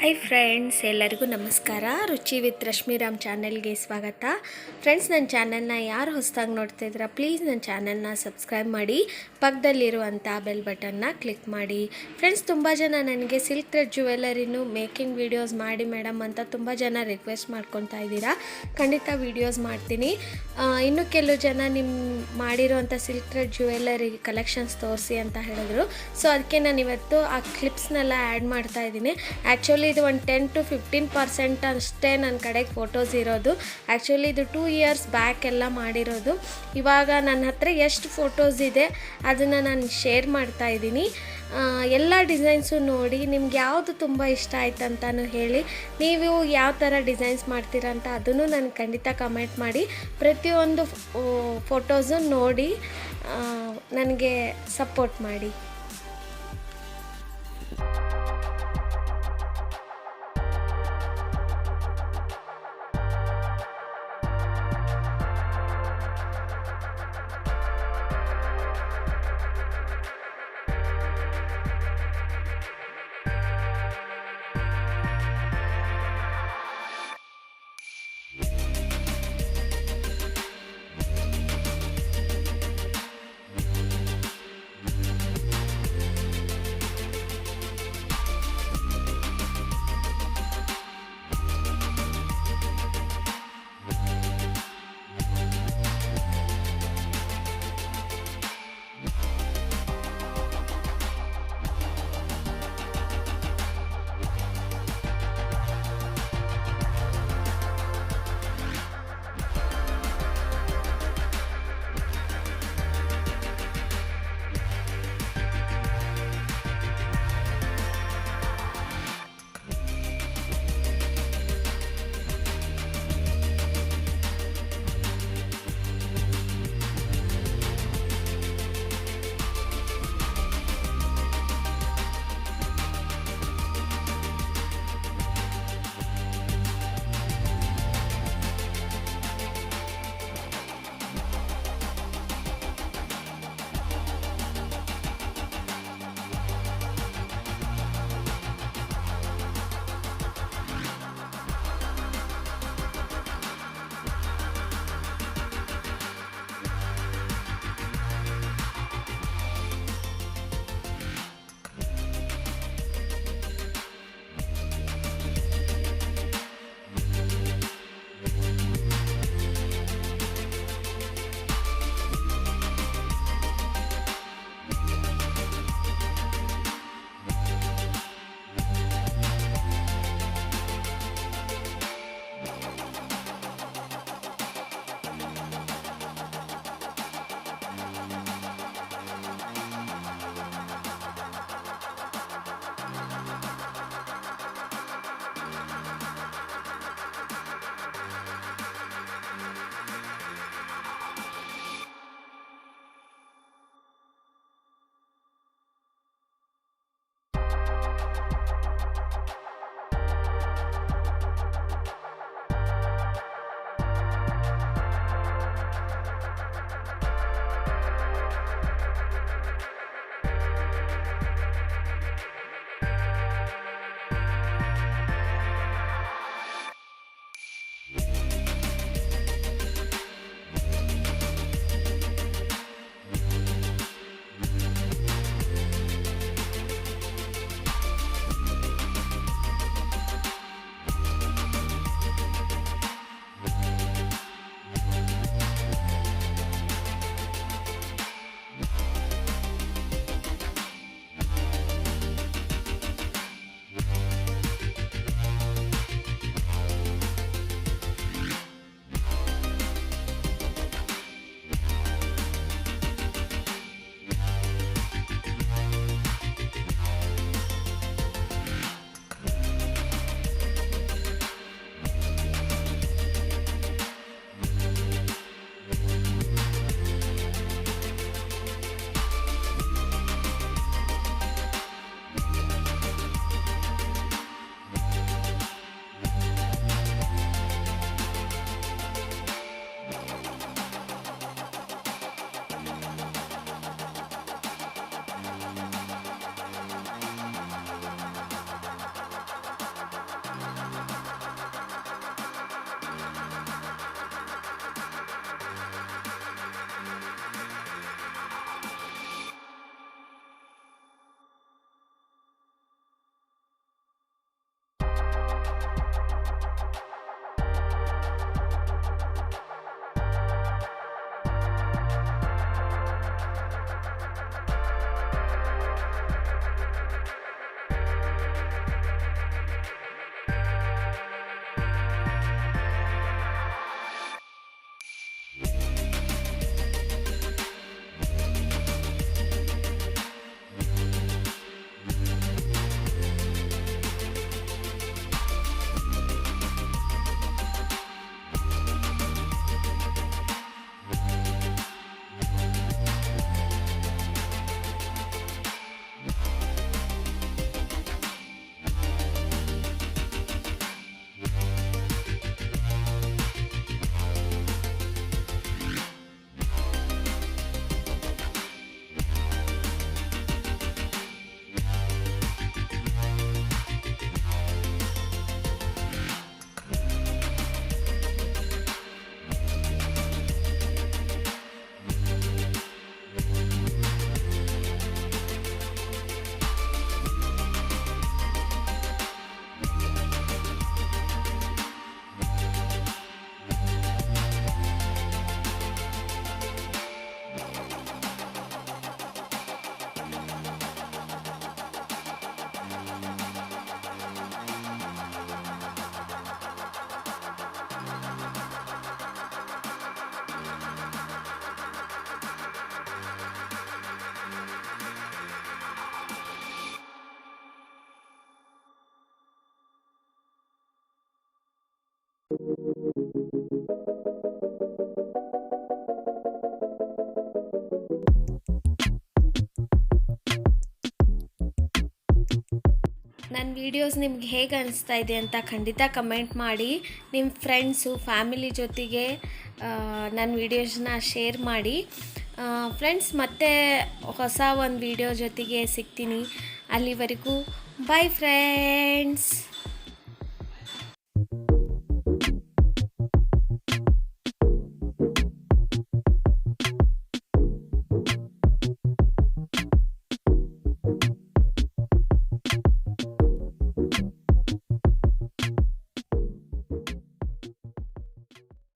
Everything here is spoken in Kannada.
ಹಾಯ್ ಫ್ರೆಂಡ್ಸ್, ಎಲ್ಲರಿಗೂ ನಮಸ್ಕಾರ. ರುಚಿ ವಿತ್ ರಶ್ಮಿರಾಮ್ ಚಾನೆಲ್ಗೆ ಸ್ವಾಗತ. ಫ್ರೆಂಡ್ಸ್, ನನ್ನ ಚಾನಲ್ನ ಯಾರು ಹೊಸದಾಗಿ ನೋಡ್ತಾಯಿದ್ದೀರಾ ಪ್ಲೀಸ್ ನನ್ನ ಚಾನಲ್ನ ಸಬ್ಸ್ಕ್ರೈಬ್ ಮಾಡಿ, ಪಕ್ಕದಲ್ಲಿರುವಂಥ ಬೆಲ್ ಬಟನ್ನ ಕ್ಲಿಕ್ ಮಾಡಿ. ಫ್ರೆಂಡ್ಸ್, ತುಂಬ ಜನ ನನಗೆ ಸಿಲ್ಕ್ ಥ್ರೆಡ್ ಜ್ಯುವೆಲ್ಲರಿನೂ ಮೇಕಿಂಗ್ ವೀಡಿಯೋಸ್ ಮಾಡಿ ಮೇಡಮ್ ಅಂತ ತುಂಬ ಜನ ರಿಕ್ವೆಸ್ಟ್ ಮಾಡ್ಕೊತಾ ಇದ್ದೀರಾ. ಖಂಡಿತ ವೀಡಿಯೋಸ್ ಮಾಡ್ತೀನಿ. ಇನ್ನು ಕೆಲವು ಜನ ನಿಮ್ಮ ಮಾಡಿರೋವಂಥ ಸಿಲ್ಕ್ ಥ್ರೆಡ್ ಜ್ಯುವೆಲ್ಲರಿ ಕಲೆಕ್ಷನ್ಸ್ ತೋರಿಸಿ ಅಂತ ಹೇಳಿದ್ರು. ಸೊ ಅದಕ್ಕೆ ನಾನು ಇವತ್ತು ಆ ಕ್ಲಿಪ್ಸ್ನೆಲ್ಲ ಆ್ಯಡ್ ಮಾಡ್ತಾ ಇದ್ದೀನಿ. ಆ್ಯಕ್ಚುಲಿ ಇದು ಒಂದು 10 to 15% ಅಷ್ಟೇ ನನ್ನ ಕಡೆಗೆ ಫೋಟೋಸ್ ಇರೋದು. ಆ್ಯಕ್ಚುಲಿ ಇದು 2 years ಬ್ಯಾಕ್ ಎಲ್ಲ ಮಾಡಿರೋದು. ಇವಾಗ ನನ್ನ ಹತ್ರ ಎಷ್ಟು ಫೋಟೋಸ್ ಇದೆ ಅದನ್ನು ನಾನು ಶೇರ್ ಮಾಡ್ತಾ ಇದ್ದೀನಿ. ಎಲ್ಲ ಡಿಸೈನ್ಸು ನೋಡಿ ನಿಮ್ಗೆ ಯಾವುದು ತುಂಬ ಇಷ್ಟ ಆಯ್ತು ಅಂತಲೂ ಹೇಳಿ. ನೀವು ಯಾವ ಥರ ಡಿಸೈನ್ಸ್ ಮಾಡ್ತೀರಾ ಅಂತ ಅದನ್ನು ನನಗೆ ಖಂಡಿತ ಕಮೆಂಟ್ ಮಾಡಿ. ಪ್ರತಿಯೊಂದು ಫೋಟೋಸು ನೋಡಿ ನನಗೆ ಸಪೋರ್ಟ್ ಮಾಡಿ. ನನ್ನ ವೀಡಿಯೋಸ್ ನಿಮ್ಗೆ ಹೇಗೆ ಅನಿಸ್ತಾ ಇದೆ ಅಂತ ಖಂಡಿತ ಕಮೆಂಟ್ ಮಾಡಿ. ನಿಮ್ಮ ಫ್ರೆಂಡ್ಸು ಫ್ಯಾಮಿಲಿ ಜೊತೆಗೆ ನನ್ನ ವೀಡಿಯೋಸ್ನ ಶೇರ್ ಮಾಡಿ. ಫ್ರೆಂಡ್ಸ್, ಮತ್ತೆ ಹೊಸ ಒಂದು ವೀಡಿಯೋ ಜೊತೆಗೆ ಸಿಗ್ತೀನಿ. ಅಲ್ಲಿವರೆಗೂ ಬಾಯ್ ಫ್ರೆಂಡ್ಸ್.